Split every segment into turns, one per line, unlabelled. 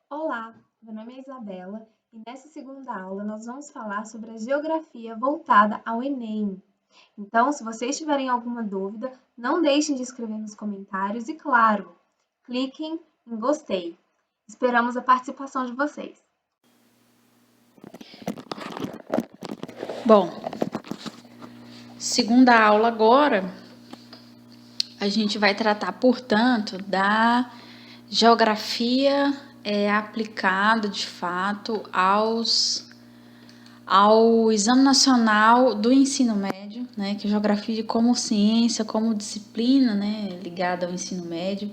Olá, meu nome é Isabela e nessa segunda aula nós vamos falar sobre a geografia voltada ao Enem. Então, se vocês tiverem alguma dúvida, não deixem de escrever nos comentários e, claro, cliquem em gostei. Esperamos a participação de vocês.
Bom, segunda aula agora, a gente vai tratar, portanto, da geografia aplicada, de fato, ao Exame Nacional do Ensino Médio, né, que é geografia como ciência, como disciplina, né, ligada ao ensino médio,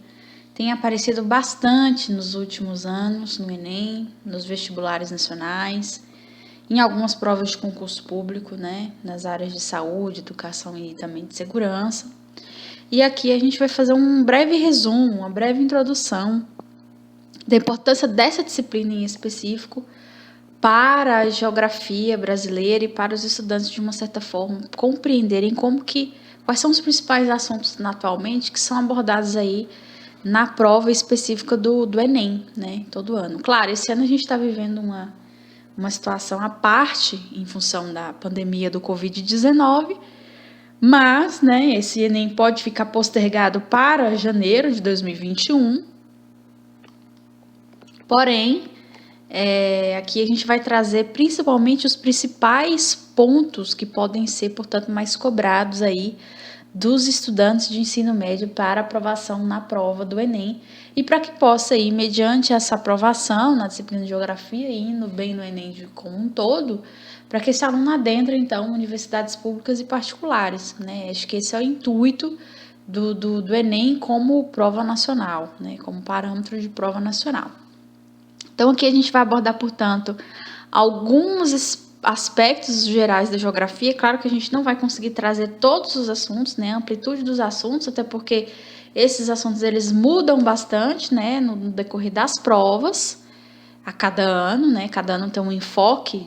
tem aparecido bastante nos últimos anos no Enem, nos vestibulares nacionais, em algumas provas de concurso público, né, nas áreas de saúde, educação e também de segurança. E aqui a gente vai fazer um breve resumo, uma breve introdução da importância dessa disciplina em específico para a geografia brasileira e para os estudantes, de uma certa forma, compreenderem quais são os principais assuntos atualmente que são abordados aí na prova específica do Enem, né, todo ano. Claro, esse ano a gente está vivendo uma situação à parte em função da pandemia do Covid-19, mas, né, esse Enem pode ficar postergado para janeiro de 2021. Porém, aqui a gente vai trazer principalmente os principais pontos que podem ser, portanto, mais cobrados aí dos estudantes de ensino médio para aprovação na prova do Enem e para que possa ir, mediante essa aprovação na disciplina de geografia, indo bem no Enem como um todo, para que esse aluno adentre, então, universidades públicas e particulares, né? Acho que esse é o intuito do Enem como prova nacional, né? Como parâmetro de prova nacional. Então, aqui a gente vai abordar, portanto, alguns aspectos gerais da geografia. Claro que a gente não vai conseguir trazer todos os assuntos, né, a amplitude dos assuntos, até porque esses assuntos eles mudam bastante, né, no decorrer das provas a cada ano, né, cada ano tem um enfoque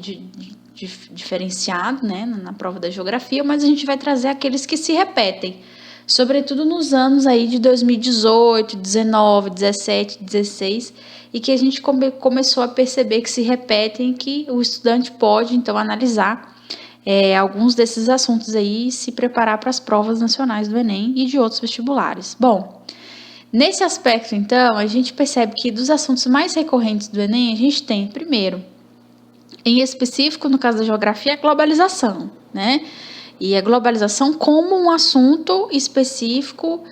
diferenciado, né, na prova da geografia, mas a gente vai trazer aqueles que se repetem, sobretudo nos anos aí de 2018, 19, 17, 16, e que a gente começou a perceber que se repetem, que o estudante pode, então, analisar alguns desses assuntos aí e se preparar para as provas nacionais do Enem e de outros vestibulares. Bom, nesse aspecto, então, a gente percebe que dos assuntos mais recorrentes do Enem, a gente tem, primeiro, em específico, no caso da geografia, a globalização, né? E a globalização como um assunto específico,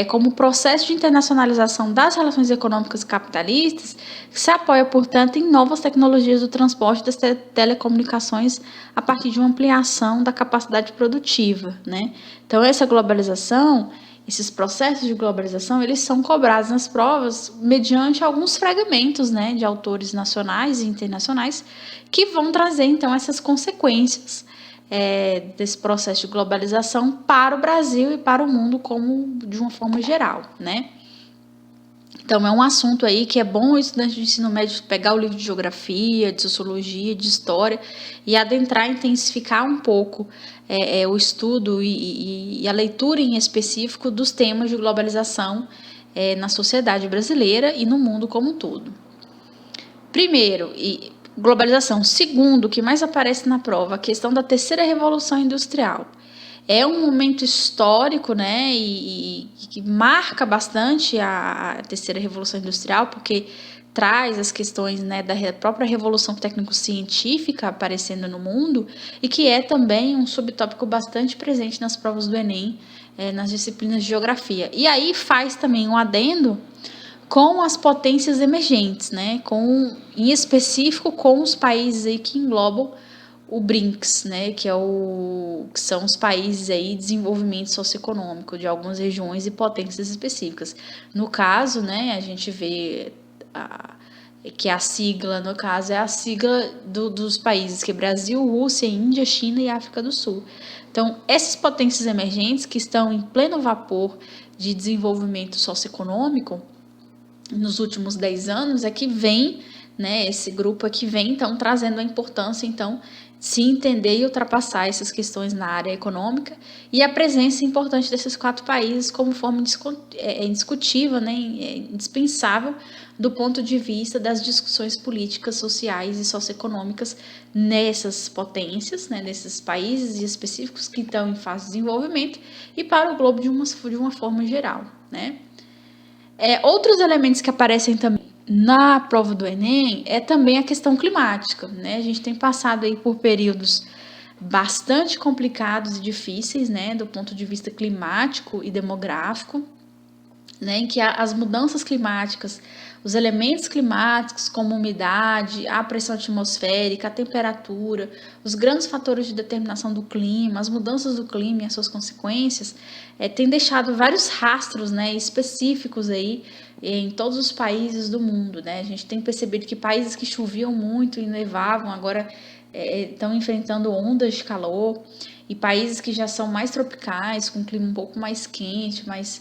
como processo de internacionalização das relações econômicas capitalistas, que se apoia, portanto, em novas tecnologias do transporte e das telecomunicações a partir de uma ampliação da capacidade produtiva, né? Então, essa globalização, esses processos de globalização, eles são cobrados nas provas mediante alguns fragmentos, né, de autores nacionais e internacionais que vão trazer, então, essas consequências desse processo de globalização para o Brasil e para o mundo como de uma forma geral, né? Então, é um assunto aí que é bom o estudante de ensino médio pegar o livro de geografia, de sociologia, de história e adentrar, intensificar um pouco o estudo e a leitura em específico dos temas de globalização na sociedade brasileira e no mundo como um todo. Primeiro, globalização. Segundo, o que mais aparece na prova, a questão da terceira revolução industrial. É um momento histórico, né, e que marca bastante a terceira revolução industrial, porque traz as questões, né, da própria revolução técnico-científica aparecendo no mundo e que é também um subtópico bastante presente nas provas do Enem, nas disciplinas de geografia. E aí faz também um adendo com as potências emergentes, né? Em específico com os países aí que englobam o BRICS, né? Que são os países aí de desenvolvimento socioeconômico de algumas regiões e potências específicas. No caso, né? A gente vê que a sigla, no caso, é a sigla dos países que é Brasil, Rússia, Índia, China e África do Sul. Então, essas potências emergentes que estão em pleno vapor de desenvolvimento socioeconômico nos últimos 10 anos é que vem, né, esse grupo aqui vem, então, trazendo a importância, então, se entender e ultrapassar essas questões na área econômica, e a presença importante desses 4 países como forma indiscutível, né, indispensável do ponto de vista das discussões políticas, sociais e socioeconômicas nessas potências, né, nesses países específicos que estão em fase de desenvolvimento e para o globo de uma forma geral, né. Outros elementos que aparecem também na prova do Enem é também a questão climática, né? A gente tem passado aí por períodos bastante complicados e difíceis, né, do ponto de vista climático e demográfico, né, em que as mudanças climáticas, os elementos climáticos como umidade, a pressão atmosférica, a temperatura, os grandes fatores de determinação do clima, as mudanças do clima e as suas consequências, têm deixado vários rastros, né, específicos aí em todos os países do mundo, né? A gente tem percebido que países que choviam muito e nevavam agora estão enfrentando ondas de calor, e países que já são mais tropicais, com um clima um pouco mais quente, mais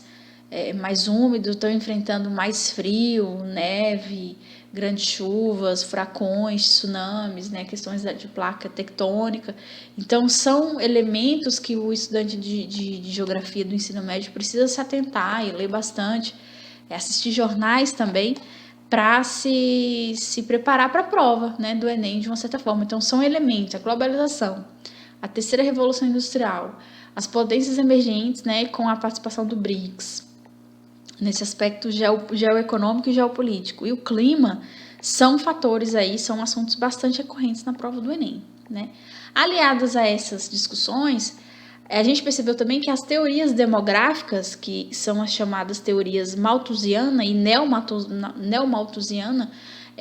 úmido, estão enfrentando mais frio, neve, grandes chuvas, furacões, tsunamis, né, questões de placa tectônica. Então, são elementos que o estudante de geografia do ensino médio precisa se atentar e ler bastante, assistir jornais também, para se preparar para a prova, né, do Enem de uma certa forma. Então, são elementos: a globalização, a terceira revolução industrial, as potências emergentes, né, com a participação do BRICS, nesse aspecto geoeconômico e geopolítico. E o clima são fatores aí, são assuntos bastante recorrentes na prova do Enem, né? Aliados a essas discussões, a gente percebeu também que as teorias demográficas, que são as chamadas teorias malthusiana e neomalthusiana,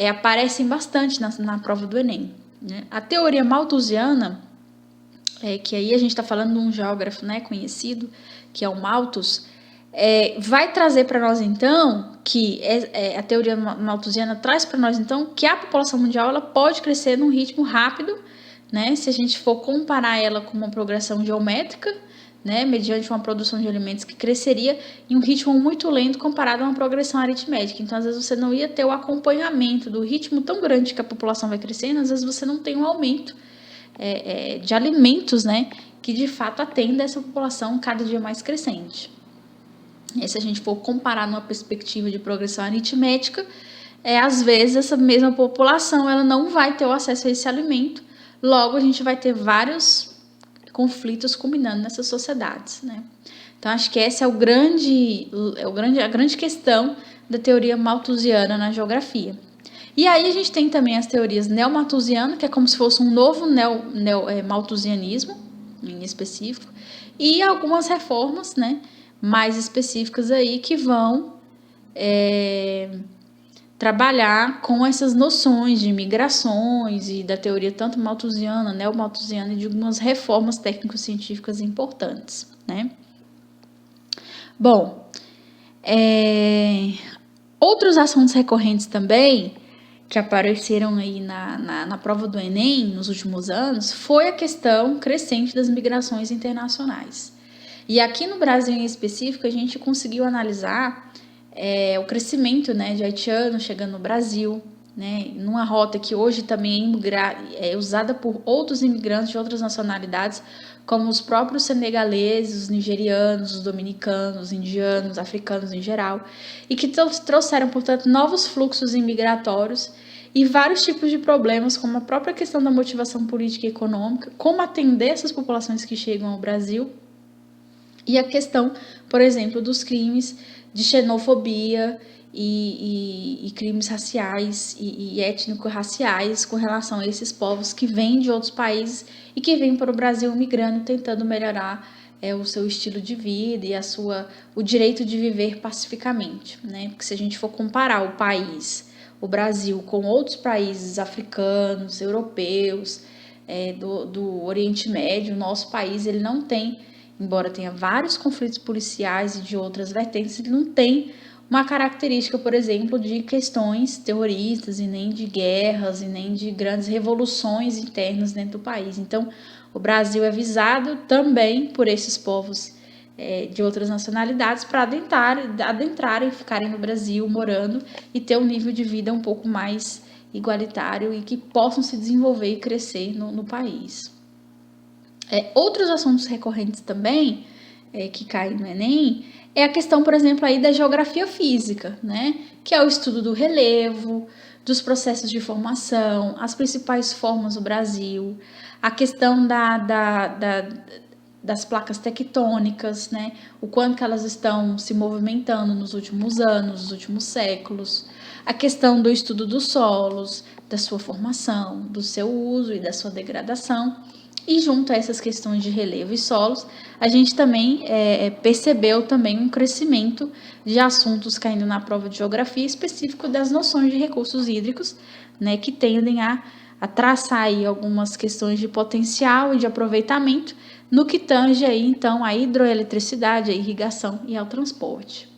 aparecem bastante na prova do Enem, né? A teoria malthusiana, que aí a gente está falando de um geógrafo, né, conhecido, que é o Malthus, vai trazer para nós, então, que a teoria malthusiana traz para nós, então, que a população mundial ela pode crescer num ritmo rápido, né, se a gente for comparar ela com uma progressão geométrica, né, mediante uma produção de alimentos que cresceria em um ritmo muito lento comparado a uma progressão aritmética. Então, às vezes, você não ia ter o acompanhamento do ritmo tão grande que a população vai crescendo, às vezes você não tem um aumento de alimentos, né, que de fato atenda essa população cada dia mais crescente. E se a gente for comparar numa perspectiva de progressão aritmética, às vezes essa mesma população ela não vai ter o acesso a esse alimento, logo a gente vai ter vários conflitos culminando nessas sociedades, né? Então acho que essa é a grande questão da teoria malthusiana na geografia. E aí a gente tem também as teorias neomalthusianas, que é como se fosse um novo malthusianismo, em específico, e algumas reformas, né, mais específicas aí que vão trabalhar com essas noções de migrações e da teoria tanto malthusiana, neomalthusiana, e de algumas reformas técnico-científicas importantes, né? Bom, outros assuntos recorrentes também que apareceram aí na prova do Enem nos últimos anos foi a questão crescente das migrações internacionais. E aqui no Brasil em específico, a gente conseguiu analisar o crescimento, né, de haitianos chegando no Brasil, né, numa rota que hoje também é usada por outros imigrantes de outras nacionalidades, como os próprios senegaleses, os nigerianos, os dominicanos, os indianos, africanos em geral, e que trouxeram, portanto, novos fluxos imigratórios e vários tipos de problemas, como a própria questão da motivação política e econômica, como atender essas populações que chegam ao Brasil, e a questão, por exemplo, dos crimes de xenofobia e crimes raciais e étnico-raciais com relação a esses povos que vêm de outros países e que vêm para o Brasil migrando, tentando melhorar o seu estilo de vida e o direito de viver pacificamente, né? Porque se a gente for comparar o Brasil, com outros países africanos, europeus, do Oriente Médio, o nosso país ele não tem, embora tenha vários conflitos policiais e de outras vertentes, ele não tem uma característica, por exemplo, de questões terroristas e nem de guerras e nem de grandes revoluções internas dentro do país. Então, o Brasil é visado também por esses povos de outras nacionalidades para adentrarem, ficarem no Brasil morando e ter um nível de vida um pouco mais igualitário e que possam se desenvolver e crescer no país. Outros assuntos recorrentes também, que caem no Enem, é a questão, por exemplo, aí da geografia física, né? Que é o estudo do relevo, dos processos de formação, as principais formas do Brasil, a questão das placas tectônicas, né? O quanto que elas estão se movimentando nos últimos anos, nos últimos séculos, a questão do estudo dos solos, da sua formação, do seu uso e da sua degradação. E junto a essas questões de relevo e solos, a gente também percebeu também um crescimento de assuntos caindo na prova de geografia específico das noções de recursos hídricos, né, que tendem a traçar aí algumas questões de potencial e de aproveitamento no que tange aí, então, a hidroeletricidade, a irrigação e ao transporte.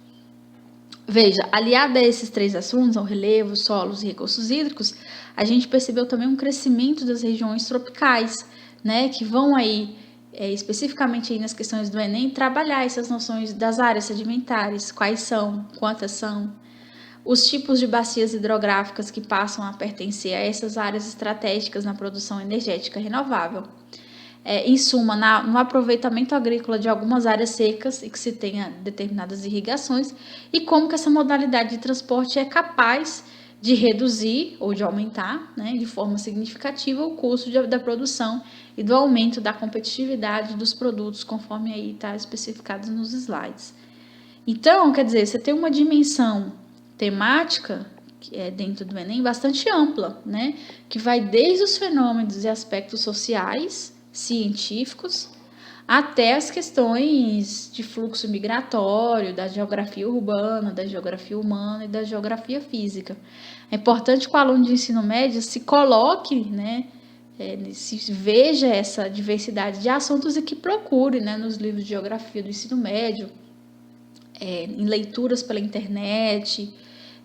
Veja, aliado a esses três assuntos, ao relevo, solos e recursos hídricos, a gente percebeu também um crescimento das regiões tropicais, né, que vão aí, especificamente aí nas questões do Enem, trabalhar essas noções das áreas sedimentares, quais são, quantas são, os tipos de bacias hidrográficas que passam a pertencer a essas áreas estratégicas na produção energética renovável. Em suma, no aproveitamento agrícola de algumas áreas secas e que se tenha determinadas irrigações, e como que essa modalidade de transporte é capaz de reduzir ou de aumentar, né, de forma significativa o custo da produção e do aumento da competitividade dos produtos, conforme aí está especificado nos slides. Então, quer dizer, você tem uma dimensão temática que é dentro do Enem bastante ampla, né, que vai desde os fenômenos e aspectos sociais, científicos, até as questões de fluxo migratório, da geografia urbana, da geografia humana e da geografia física. É importante que o aluno de ensino médio se coloque, né, se veja essa diversidade de assuntos e que procure, né, nos livros de geografia do ensino médio, em leituras pela internet,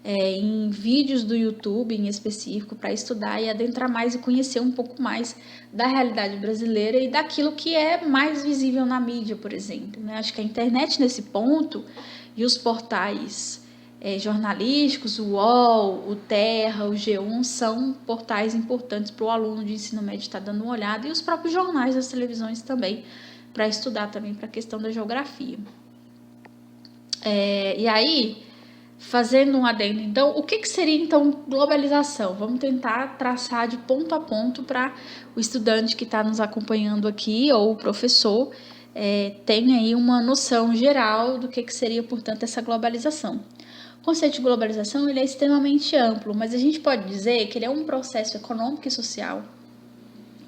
em vídeos do YouTube em específico, para estudar e adentrar mais e conhecer um pouco mais da realidade brasileira e daquilo que é mais visível na mídia, por exemplo, né? Acho que a internet nesse ponto e os portais jornalísticos, o UOL, o Terra, o G1, são portais importantes para o aluno de ensino médio estar dando uma olhada, e os próprios jornais das televisões também, para estudar também para a questão da geografia. E aí, fazendo um adendo, então, o que seria, então, globalização? Vamos tentar traçar de ponto a ponto para o estudante que está nos acompanhando aqui, ou o professor, tenha aí uma noção geral do que seria, portanto, essa globalização. O conceito de globalização ele é extremamente amplo, mas a gente pode dizer que ele é um processo econômico e social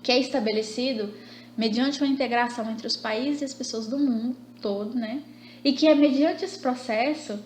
que é estabelecido mediante uma integração entre os países e as pessoas do mundo todo, né? E que é mediante esse processo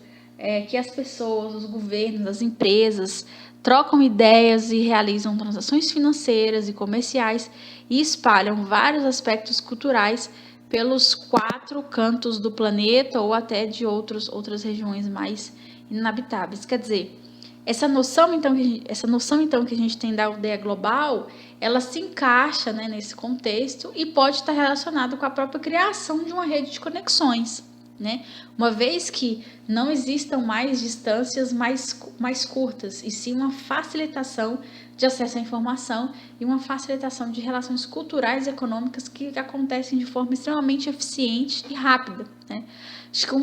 que as pessoas, os governos, as empresas trocam ideias e realizam transações financeiras e comerciais e espalham vários aspectos culturais pelos 4 cantos do planeta ou até de outras regiões mais inabitáveis. Quer dizer, essa noção então que a gente tem da aldeia global, ela se encaixa, né, nesse contexto e pode estar relacionada com a própria criação de uma rede de conexões, né? Uma vez que não existam mais distâncias mais curtas, e sim uma facilitação de acesso à informação e uma facilitação de relações culturais e econômicas que acontecem de forma extremamente eficiente e rápida, né? Acho que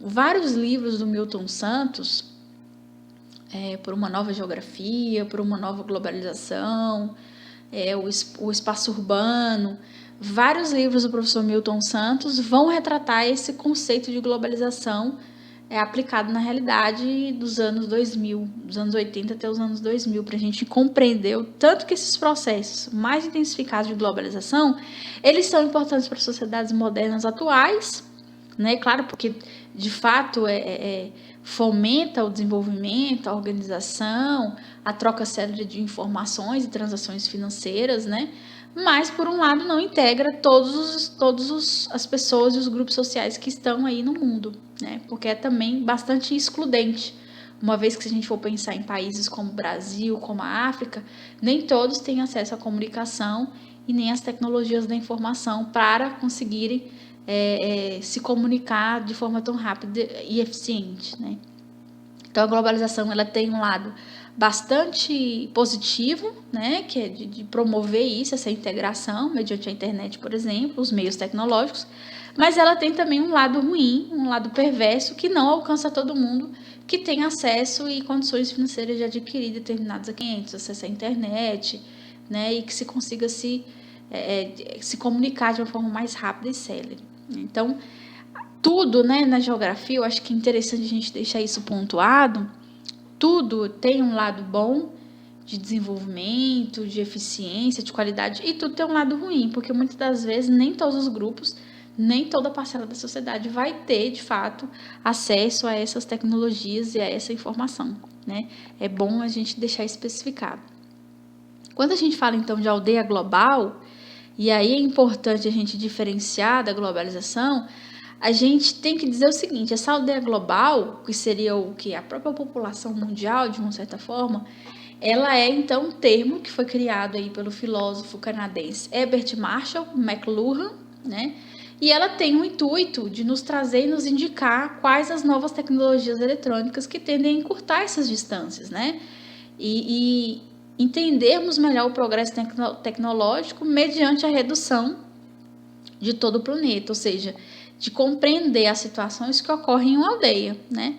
vários livros do Milton Santos, por uma nova geografia, por uma nova globalização, o espaço urbano, vários livros do professor Milton Santos vão retratar esse conceito de globalização aplicado na realidade dos anos 2000, dos anos 80 até os anos 2000, para a gente compreender o tanto que esses processos mais intensificados de globalização, eles são importantes para as sociedades modernas atuais, né? Claro, porque de fato fomenta o desenvolvimento, a organização, a troca célere de informações e transações financeiras, né? Mas, por um lado, não integra todas as pessoas e os grupos sociais que estão aí no mundo, né? Porque é também bastante excludente. Uma vez que, se a gente for pensar em países como o Brasil, como a África, nem todos têm acesso à comunicação e nem às tecnologias da informação para conseguirem se comunicar de forma tão rápida e eficiente, né? Então, a globalização ela tem um lado bastante positivo, né, que é de promover isso, essa integração mediante a internet, por exemplo, os meios tecnológicos, mas ela tem também um lado ruim, um lado perverso, que não alcança todo mundo que tem acesso e condições financeiras de adquirir determinados equipamentos, acesso à internet, né, e que se consiga se comunicar de uma forma mais rápida e célere. Então, tudo, né, na geografia, eu acho que é interessante a gente deixar isso pontuado. Tudo tem um lado bom de desenvolvimento, de eficiência, de qualidade, e tudo tem um lado ruim, porque muitas das vezes nem todos os grupos, nem toda parcela da sociedade vai ter, de fato, acesso a essas tecnologias e a essa informação, né? É bom a gente deixar especificado. Quando a gente fala, então, de aldeia global, e aí é importante a gente diferenciar da globalização, a gente tem que dizer o seguinte: essa aldeia global, que seria o que a própria população mundial, de uma certa forma, ela é, então, um termo que foi criado aí pelo filósofo canadense Herbert Marshall McLuhan, né? E ela tem o intuito de nos trazer e nos indicar quais as novas tecnologias eletrônicas que tendem a encurtar essas distâncias, né? E entendermos melhor o progresso tecnológico mediante a redução de todo o planeta, ou seja, de compreender as situações que ocorrem em uma aldeia, né?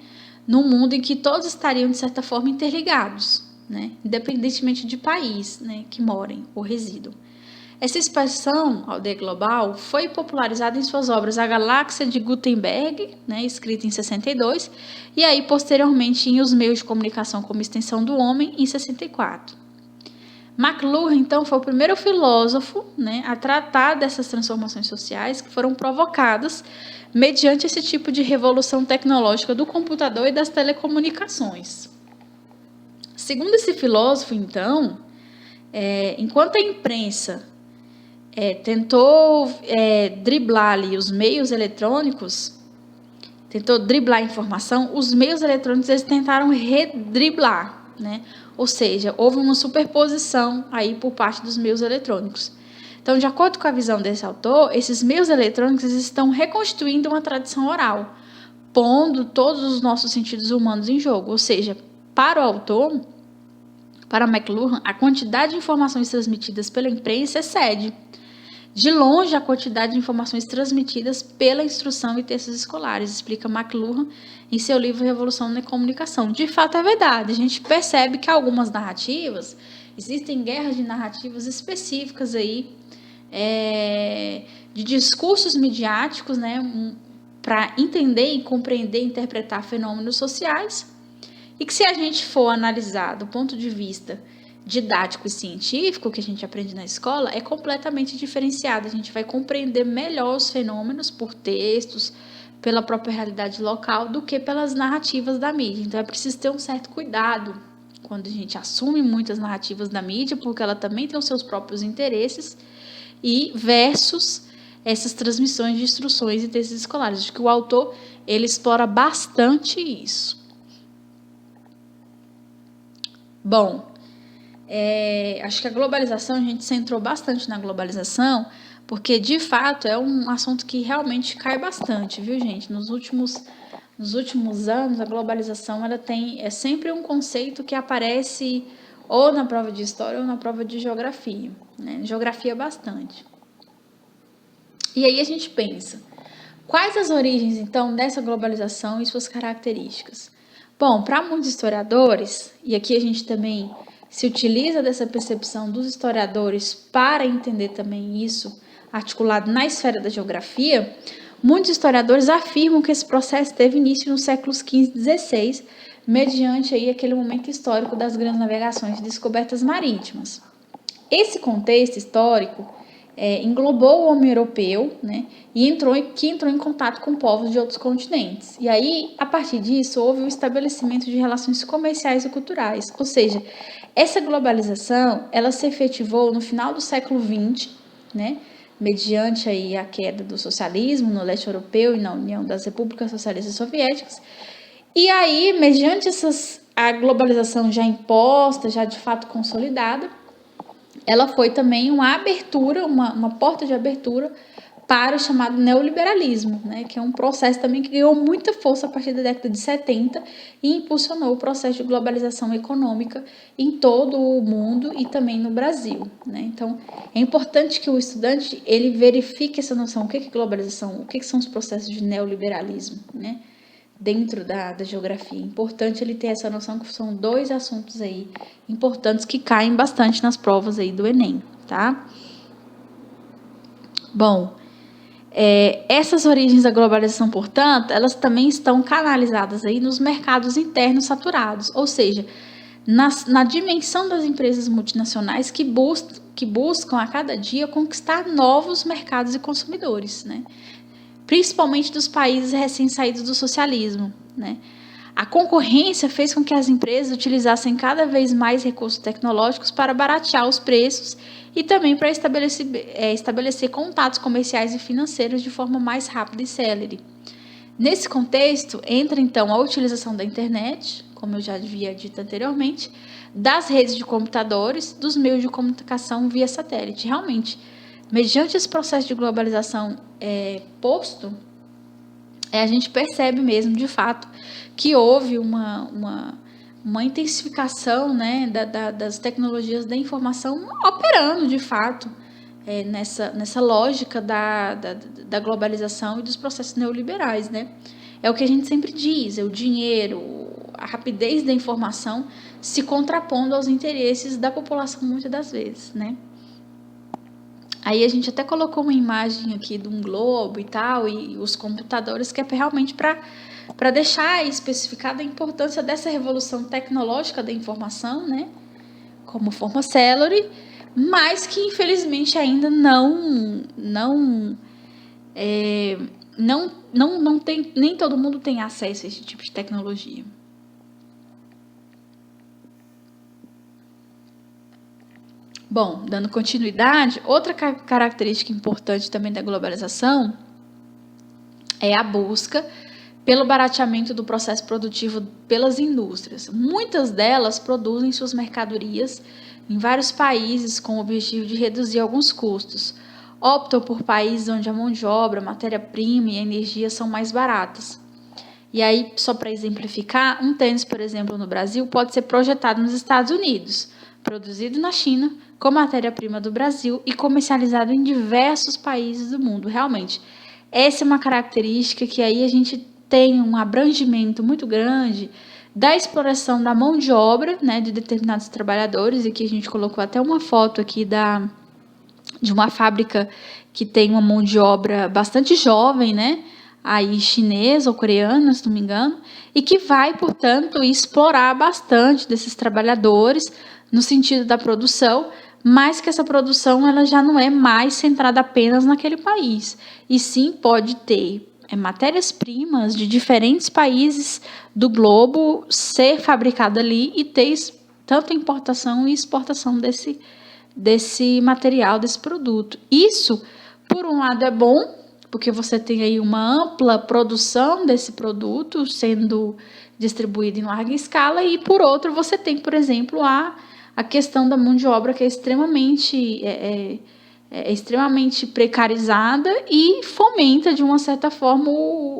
Num mundo em que todos estariam, de certa forma, interligados, né? Independentemente de país, né, que morem ou residam. Essa expressão, aldeia global, foi popularizada em suas obras A Galáxia de Gutenberg, né, escrita em 62, e aí posteriormente em Os Meios de Comunicação como Extensão do Homem, em 64. McLuhan, então, foi o primeiro filósofo, né, a tratar dessas transformações sociais que foram provocadas mediante esse tipo de revolução tecnológica do computador e das telecomunicações. Segundo esse filósofo, então, enquanto a imprensa tentou driblar ali os meios eletrônicos, tentou driblar a informação, os meios eletrônicos eles tentaram redriblar, né? Ou seja, houve uma superposição aí por parte dos meios eletrônicos. Então, de acordo com a visão desse autor, esses meios eletrônicos estão reconstruindo uma tradição oral, pondo todos os nossos sentidos humanos em jogo. Ou seja, para o autor, para McLuhan, a quantidade de informações transmitidas pela imprensa excede de longe a quantidade de informações transmitidas pela instrução e textos escolares, explica McLuhan em seu livro Revolução na Comunicação. De fato, é verdade. A gente percebe que algumas narrativas, existem guerras de narrativas específicas aí, de discursos midiáticos, né, para entender e compreender e interpretar fenômenos sociais, e que se a gente for analisar do ponto de vista didático e científico, que a gente aprende na escola, é completamente diferenciado. A gente vai compreender melhor os fenômenos por textos, pela própria realidade local, do que pelas narrativas da mídia. Então, é preciso ter um certo cuidado quando a gente assume muitas narrativas da mídia, porque ela também tem os seus próprios interesses, e versus essas transmissões de instruções e textos escolares. Acho que o autor ele explora bastante isso. Bom, acho que a globalização, a gente centrou bastante na globalização, porque de fato é um assunto que realmente cai bastante, viu, gente? Nos últimos anos, a globalização é sempre um conceito que aparece ou na prova de história ou na prova de geografia, né? Geografia bastante. E aí a gente pensa, quais as origens, então, dessa globalização e suas características? Bom, para muitos historiadores, e aqui a gente também se utiliza dessa percepção dos historiadores para entender também isso, articulado na esfera da geografia, muitos historiadores afirmam que esse processo teve início nos séculos XV e XVI, mediante aí aquele momento histórico das grandes navegações e descobertas marítimas. Esse contexto histórico englobou o homem europeu, né, que entrou em contato com povos de outros continentes. E aí, a partir disso, houve o estabelecimento de relações comerciais e culturais. Ou seja, essa globalização, ela se efetivou no final do século XX, né, mediante aí a queda do socialismo no leste europeu e na União das Repúblicas Socialistas Soviéticas. E aí, mediante a globalização já imposta, já de fato consolidada, ela foi também uma abertura, uma porta de abertura para o chamado neoliberalismo, né, que é um processo também que ganhou muita força a partir da década de 70 e impulsionou o processo de globalização econômica em todo o mundo e também no Brasil, né? Então, é importante que o estudante ele verifique essa noção, o que é globalização, o que são os processos de neoliberalismo, né, dentro da geografia. É importante ele ter essa noção que são dois assuntos aí importantes que caem bastante nas provas aí do Enem, tá? Bom, essas origens da globalização, portanto, elas também estão canalizadas aí nos mercados internos saturados, ou seja, na dimensão das empresas multinacionais que buscam a cada dia conquistar novos mercados e consumidores, né? Principalmente dos países recém-saídos do socialismo, né? A concorrência fez com que as empresas utilizassem cada vez mais recursos tecnológicos para baratear os preços e também para estabelecer contatos comerciais e financeiros de forma mais rápida e célere. Nesse contexto, entra então a utilização da internet, como eu já havia dito anteriormente, das redes de computadores, dos meios de comunicação via satélite. Realmente, mediante esse processo de globalização posto, a gente percebe mesmo, de fato, que houve uma intensificação, né, das tecnologias da informação operando, de fato, nessa lógica da globalização e dos processos neoliberais, né? É o que a gente sempre diz, é o dinheiro, a rapidez da informação se contrapondo aos interesses da população muitas das vezes, né? Aí a gente até colocou uma imagem aqui de um globo e tal, e os computadores, que é realmente para deixar especificada a importância dessa revolução tecnológica da informação, né, como forma célere, mas que infelizmente ainda não tem, nem todo mundo tem acesso a esse tipo de tecnologia. Bom, dando continuidade, outra característica importante também da globalização é a busca pelo barateamento do processo produtivo pelas indústrias. Muitas delas produzem suas mercadorias em vários países com o objetivo de reduzir alguns custos. Optam por países onde a mão de obra, matéria-prima e a energia são mais baratas. E aí, só para exemplificar, um tênis, por exemplo, no Brasil, pode ser projetado nos Estados Unidos, produzido na China, com matéria-prima do Brasil e comercializado em diversos países do mundo. Realmente, essa é uma característica que aí a gente tem um abrangimento muito grande da exploração da mão de obra, né, de determinados trabalhadores. E aqui a gente colocou até uma foto aqui de uma fábrica que tem uma mão de obra bastante jovem, né, aí chinesa ou coreana, se não me engano, e que vai, portanto, explorar bastante desses trabalhadores no sentido da produção, mas que essa produção ela já não é mais centrada apenas naquele país, e sim pode ter matérias-primas de diferentes países do globo ser fabricada ali e ter tanto importação e exportação desse material, desse produto. Isso, por um lado, é bom, porque você tem aí uma ampla produção desse produto sendo distribuído em larga escala, e por outro, você tem, por exemplo, a questão da mão de obra, que é extremamente precarizada e fomenta, de uma certa forma,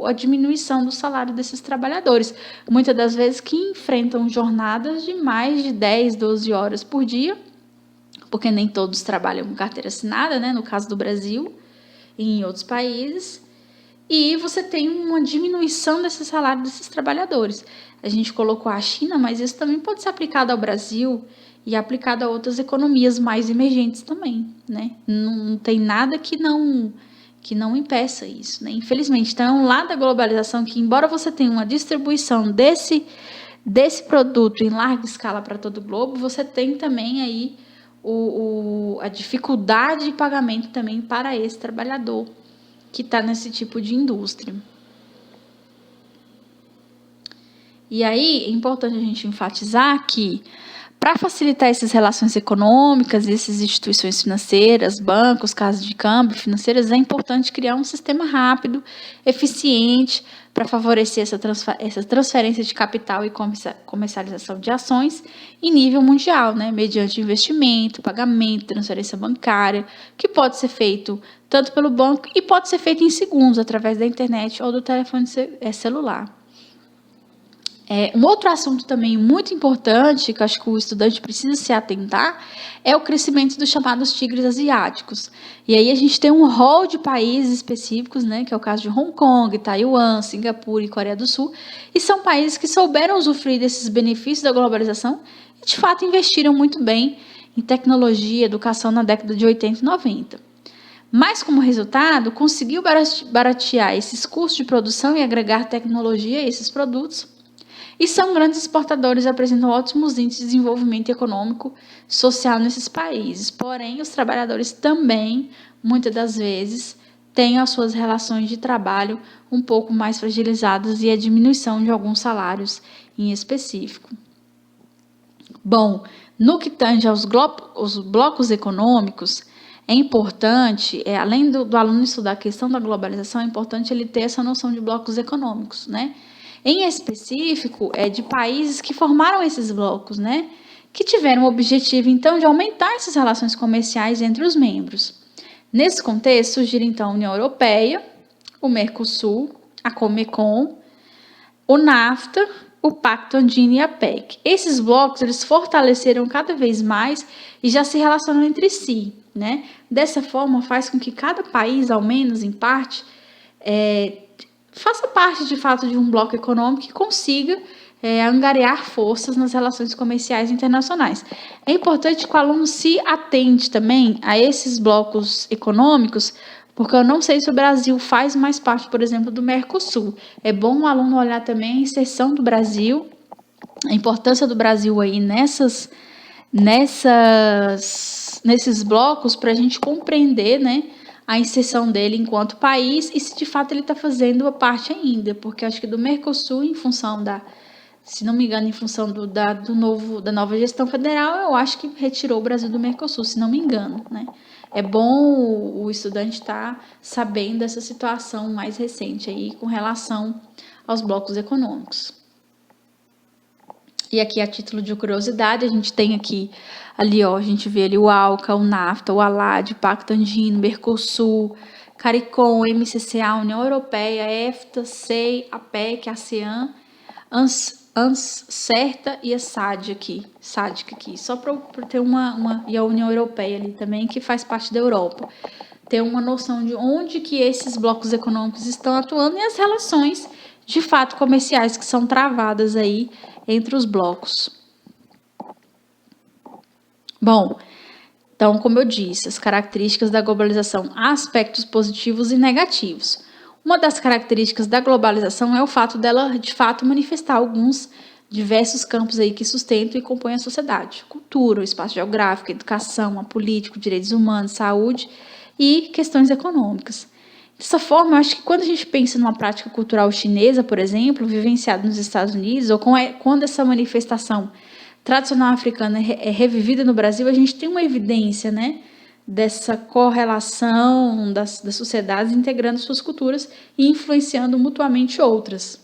a diminuição do salário desses trabalhadores. Muitas das vezes que enfrentam jornadas de mais de 10, 12 horas por dia, porque nem todos trabalham com carteira assinada, né, no caso do Brasil e em outros países, e você tem uma diminuição desse salário desses trabalhadores. A gente colocou a China, mas isso também pode ser aplicado ao Brasil e aplicado a outras economias mais emergentes também, né? Não tem nada que não impeça isso, né? Infelizmente, então é um lado da globalização que, embora você tenha uma distribuição desse produto em larga escala para todo o globo, você tem também aí a dificuldade de pagamento também para esse trabalhador que está nesse tipo de indústria. E aí é importante a gente enfatizar que, Para facilitar essas relações econômicas, essas instituições financeiras, bancos, casas de câmbio financeiras, é importante criar um sistema rápido, eficiente, para favorecer essa transferência de capital e comercialização de ações em nível mundial, né, mediante investimento, pagamento, transferência bancária, que pode ser feito tanto pelo banco e pode ser feito em segundos, através da internet ou do telefone celular. Um outro assunto também muito importante, que eu acho que o estudante precisa se atentar, é o crescimento dos chamados tigres asiáticos. E aí a gente tem um rol de países específicos, né, que é o caso de Hong Kong, Taiwan, Singapura e Coreia do Sul, e são países que souberam usufruir desses benefícios da globalização e, de fato, investiram muito bem em tecnologia e educação na década de 80 e 90. Mas, como resultado, conseguiu baratear esses custos de produção e agregar tecnologia a esses produtos, e são grandes exportadores e apresentam ótimos índices de desenvolvimento econômico e social nesses países. Porém, os trabalhadores também, muitas das vezes, têm as suas relações de trabalho um pouco mais fragilizadas e a diminuição de alguns salários em específico. Bom, no que tange aos blocos econômicos, é importante, além do aluno estudar a questão da globalização, é importante ele ter essa noção de blocos econômicos, né? Em específico, de países que formaram esses blocos, né? Que tiveram o objetivo, então, de aumentar essas relações comerciais entre os membros. Nesse contexto, surgiram, então, a União Europeia, o Mercosul, a Comecon, o NAFTA, o Pacto Andino e a PEC. Esses blocos, eles fortaleceram cada vez mais e já se relacionam entre si, né? Dessa forma, faz com que cada país, ao menos em parte, faça parte, de fato, de um bloco econômico que consiga angariar forças nas relações comerciais internacionais. É importante que o aluno se atente também a esses blocos econômicos, porque eu não sei se o Brasil faz mais parte, por exemplo, do Mercosul. É bom o aluno olhar também a inserção do Brasil, a importância do Brasil aí nesses blocos, para a gente compreender, né, a inserção dele enquanto país e se de fato ele está fazendo a parte ainda, porque acho que do Mercosul, em função se não me engano, em função da nova gestão federal, eu acho que retirou o Brasil do Mercosul, se não me engano, né? É bom o estudante estar sabendo dessa situação mais recente aí com relação aos blocos econômicos. E aqui, a título de curiosidade, a gente tem aqui, ali, ó, a gente vê ali o ALCA, o NAFTA, o ALAD, o Pacto Andino, Mercosul, CARICOM, MCCA, União Europeia, EFTA, SEI, a PEC, a ASEAN, CERTA e a SADC aqui, só para ter e a União Europeia ali também, que faz parte da Europa, ter uma noção de onde que esses blocos econômicos estão atuando e as relações, de fato, comerciais que são travadas aí entre os blocos. Bom, então, como eu disse, as características da globalização, aspectos positivos e negativos. Uma das características da globalização é o fato dela, de fato, manifestar alguns diversos campos aí que sustentam e compõem a sociedade. Cultura, o espaço geográfico, educação, a política, direitos humanos, saúde e questões econômicas. Dessa forma, eu acho que quando a gente pensa numa prática cultural chinesa, por exemplo, vivenciada nos Estados Unidos, ou quando essa manifestação tradicional africana é revivida no Brasil, a gente tem uma evidência, né, dessa correlação das sociedades integrando suas culturas e influenciando mutuamente outras.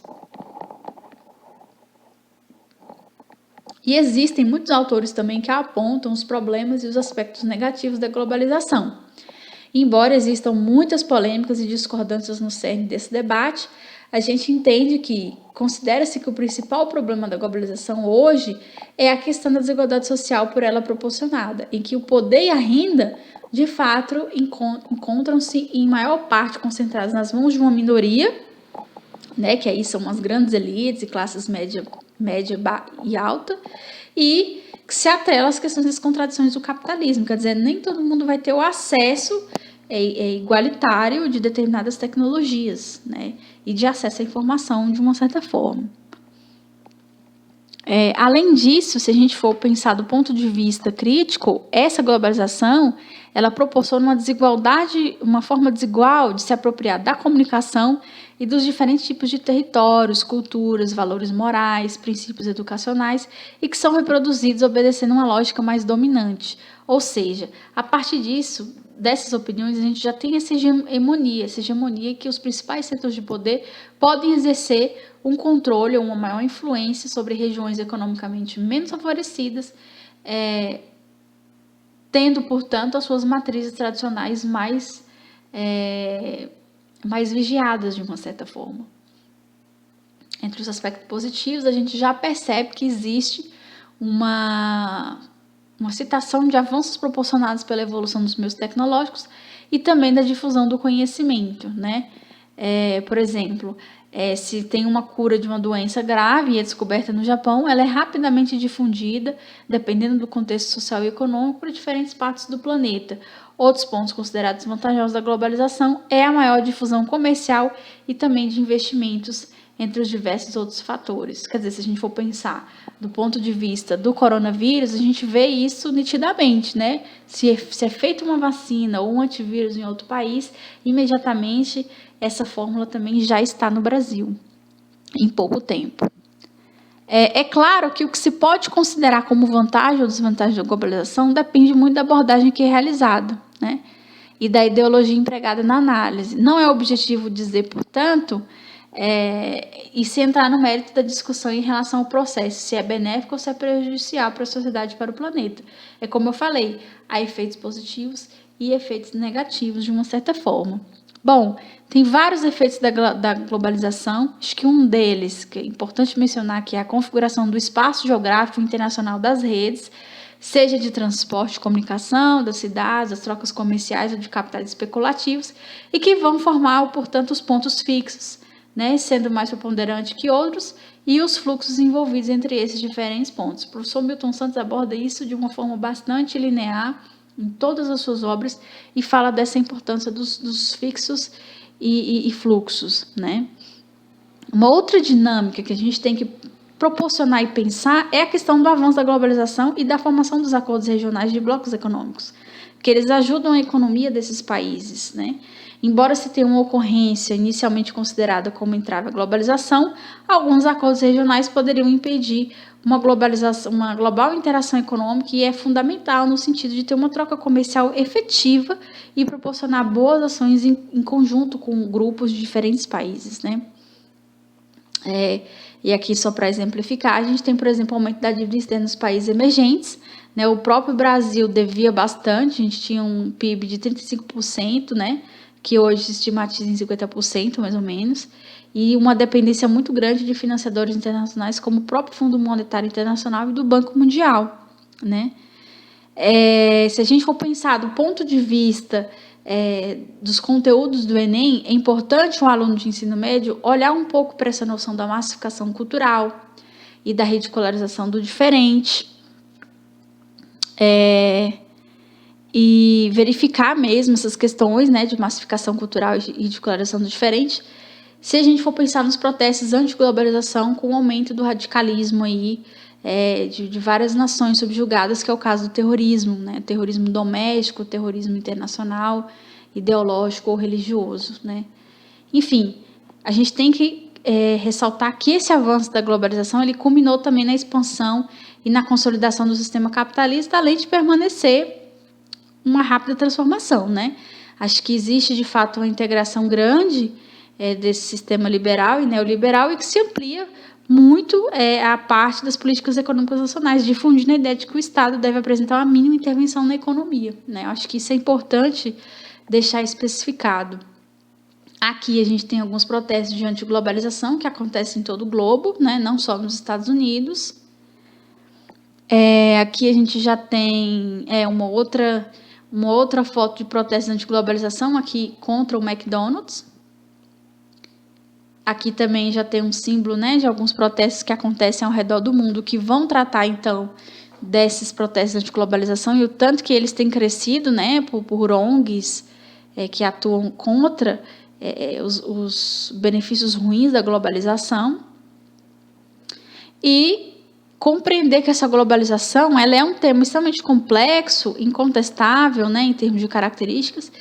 E existem muitos autores também que apontam os problemas e os aspectos negativos da globalização. Embora existam muitas polêmicas e discordâncias no cerne desse debate, a gente entende que considera-se que o principal problema da globalização hoje é a questão da desigualdade social por ela proporcionada, em que o poder e a renda, de fato, encontram-se em maior parte concentrados nas mãos de uma minoria, né, que aí são as grandes elites e classes média e alta, e que se atrela às questões das contradições do capitalismo, quer dizer, nem todo mundo vai ter o acesso igualitário de determinadas tecnologias, né, e de acesso à informação de uma certa forma. Além disso, se a gente for pensar do ponto de vista crítico, essa globalização ela proporciona uma desigualdade, uma forma desigual de se apropriar da comunicação e dos diferentes tipos de territórios, culturas, valores morais, princípios educacionais e que são reproduzidos obedecendo uma lógica mais dominante. Ou seja, a partir disso, dessas opiniões, a gente já tem essa hegemonia que os principais centros de poder podem exercer um controle ou uma maior influência sobre regiões economicamente menos favorecidas, tendo, portanto, as suas matrizes tradicionais mais vigiadas, de uma certa forma. Entre os aspectos positivos, a gente já percebe que existe uma citação de avanços proporcionados pela evolução dos meios tecnológicos e também da difusão do conhecimento, né? Por exemplo, se tem uma cura de uma doença grave e é descoberta no Japão, ela é rapidamente difundida, dependendo do contexto social e econômico, para diferentes partes do planeta. Outros pontos considerados vantajosos da globalização é a maior difusão comercial e também de investimentos entre os diversos outros fatores. Quer dizer, se a gente for pensar do ponto de vista do coronavírus, a gente vê isso nitidamente, né? Se é feita uma vacina ou um antivírus em outro país, imediatamente essa fórmula também já está no Brasil, em pouco tempo. É claro que o que se pode considerar como vantagem ou desvantagem da globalização depende muito da abordagem que é realizada, né? E da ideologia empregada na análise. Não é objetivo dizer, portanto, e se entrar no mérito da discussão em relação ao processo, se é benéfico ou se é prejudicial para a sociedade e para o planeta. É como eu falei, há efeitos positivos e efeitos negativos, de uma certa forma. Bom, tem vários efeitos da globalização, acho que um deles, que é importante mencionar, que é a configuração do espaço geográfico internacional das redes, seja de transporte, comunicação, das cidades, das trocas comerciais ou de capitais especulativos, e que vão formar, portanto, os pontos fixos, né, sendo mais preponderante que outros, e os fluxos envolvidos entre esses diferentes pontos. O professor Milton Santos aborda isso de uma forma bastante linear em todas as suas obras e fala dessa importância dos fixos e fluxos, né? Uma outra dinâmica que a gente tem que proporcionar e pensar é a questão do avanço da globalização e da formação dos acordos regionais de blocos econômicos, que eles ajudam a economia desses países, né? Embora se tenha uma ocorrência inicialmente considerada como entrave à globalização, alguns acordos regionais poderiam impedir uma global interação econômica, e é fundamental no sentido de ter uma troca comercial efetiva e proporcionar boas ações em conjunto com grupos de diferentes países, né? E aqui, só para exemplificar, a gente tem, por exemplo, o aumento da dívida externa nos países emergentes, né? O próprio Brasil devia bastante, a gente tinha um PIB de 35%, né? Que hoje se estimatiza em 50%, mais ou menos, e uma dependência muito grande de financiadores internacionais, como o próprio Fundo Monetário Internacional e do Banco Mundial, né? Se a gente for pensar do ponto de vista dos conteúdos do Enem, é importante o aluno de ensino médio olhar um pouco para essa noção da massificação cultural e da ridicularização do diferente, e verificar mesmo essas questões, né, de massificação cultural e ridicularização do diferente, se a gente for pensar nos protestos anti-globalização com o aumento do radicalismo aí, de várias nações subjugadas, que é o caso do terrorismo, né, terrorismo doméstico, terrorismo internacional, ideológico ou religioso, né. Enfim, a gente tem que ressaltar que esse avanço da globalização ele culminou também na expansão e na consolidação do sistema capitalista, além de permanecer uma rápida transformação, né? Acho que existe, de fato, uma integração grande desse sistema liberal e neoliberal, e que se amplia muito a parte das políticas econômicas nacionais, difundindo a ideia de que o Estado deve apresentar uma mínima intervenção na economia, né? Acho que isso é importante deixar especificado. Aqui a gente tem alguns protestos de antiglobalização que acontecem em todo o globo, né? Não só nos Estados Unidos. Aqui a gente já tem uma outra foto de protesto anti-globalização, aqui contra o McDonald's. Aqui também já tem um símbolo, né, de alguns protestos que acontecem ao redor do mundo, que vão tratar, então, desses protestos anti-globalização e o tanto que eles têm crescido, né, por ONGs que atuam contra os benefícios ruins da globalização. E compreender que essa globalização ela é um tema extremamente complexo, incontestável, né, em termos de características,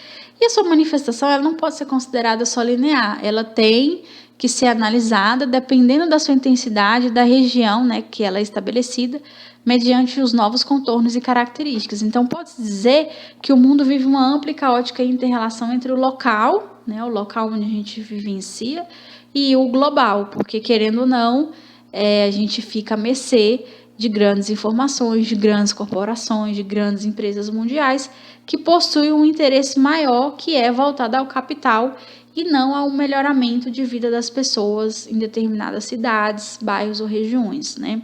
e a sua manifestação ela não pode ser considerada só linear, ela tem que ser analisada dependendo da sua intensidade, da região, né, que ela é estabelecida, mediante os novos contornos e características. Então, pode-se dizer que o mundo vive uma ampla e caótica inter-relação entre o local, né, o local onde a gente vivencia, e o global, porque, querendo ou não, a gente fica à mercê de grandes informações, de grandes corporações, de grandes empresas mundiais, que possuem um interesse maior, que é voltado ao capital e não ao melhoramento de vida das pessoas em determinadas cidades, bairros ou regiões, né?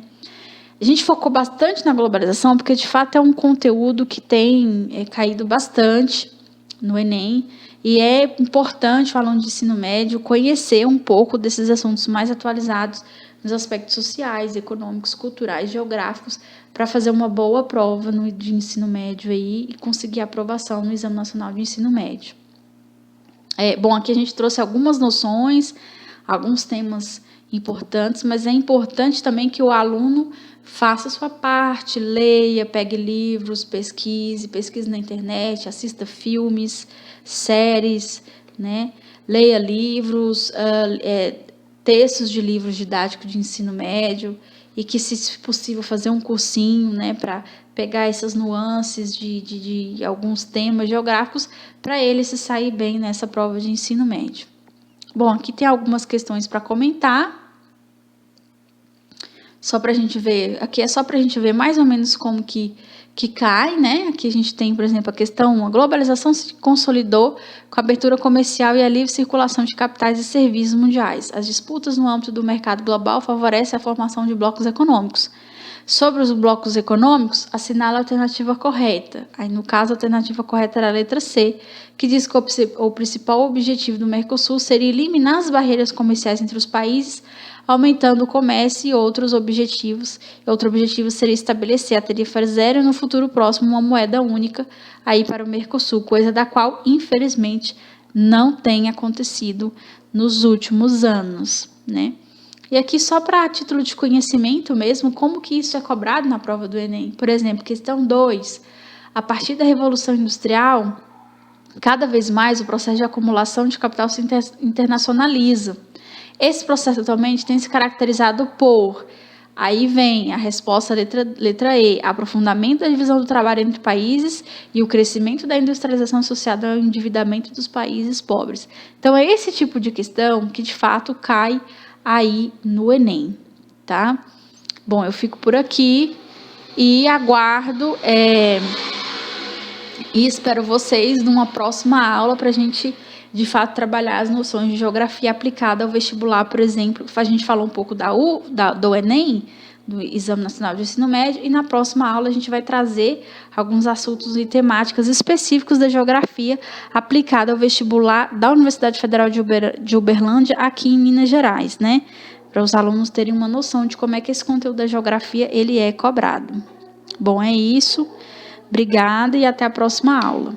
A gente focou bastante na globalização porque, de fato, é um conteúdo que tem caído bastante no Enem e é importante, falando de ensino médio, conhecer um pouco desses assuntos mais atualizados nos aspectos sociais, econômicos, culturais, geográficos, para fazer uma boa prova de ensino médio aí e conseguir aprovação no Exame Nacional de Ensino Médio. Bom, aqui a gente trouxe algumas noções, alguns temas importantes, mas é importante também que o aluno faça a sua parte, leia, pegue livros, pesquise na internet, assista filmes, séries, né? Leia livros, textos de livros didáticos de ensino médio e que, se possível, fazer um cursinho, né, para pegar essas nuances de alguns temas geográficos para ele se sair bem nessa prova de ensino médio. Bom, aqui tem algumas questões para comentar. Só para a gente ver, aqui é só para a gente ver mais ou menos como que cai, né? Aqui a gente tem, por exemplo, a questão 1, a globalização se consolidou com a abertura comercial e a livre circulação de capitais e serviços mundiais. As disputas no âmbito do mercado global favorecem a formação de blocos econômicos. Sobre os blocos econômicos, assinala a alternativa correta. Aí, no caso, a alternativa correta era a letra C, que diz que o principal objetivo do Mercosul seria eliminar as barreiras comerciais entre os países, aumentando o comércio, e outros objetivos. Outro objetivo seria estabelecer a tarifa zero e, no futuro próximo, uma moeda única aí para o Mercosul, coisa da qual, infelizmente, não tem acontecido nos últimos anos, né? E aqui, só para título de conhecimento mesmo, como que isso é cobrado na prova do Enem? Por exemplo, questão 2, a partir da Revolução Industrial, cada vez mais o processo de acumulação de capital se internacionaliza. Esse processo atualmente tem se caracterizado por, aí vem a resposta letra E, aprofundamento da divisão do trabalho entre países e o crescimento da industrialização associada ao endividamento dos países pobres. Então, é esse tipo de questão que, de fato, cai aí no Enem, tá? Bom, eu fico por aqui e aguardo e espero vocês numa próxima aula para a gente, de fato, trabalhar as noções de geografia aplicada ao vestibular, por exemplo. A gente falou um pouco do Enem, do Exame Nacional de Ensino Médio, e na próxima aula a gente vai trazer alguns assuntos e temáticas específicos da geografia aplicada ao vestibular da Universidade Federal de Uberlândia, aqui em Minas Gerais, né? Para os alunos terem uma noção de como é que esse conteúdo da geografia ele é cobrado. Bom, é isso. Obrigada e até a próxima aula.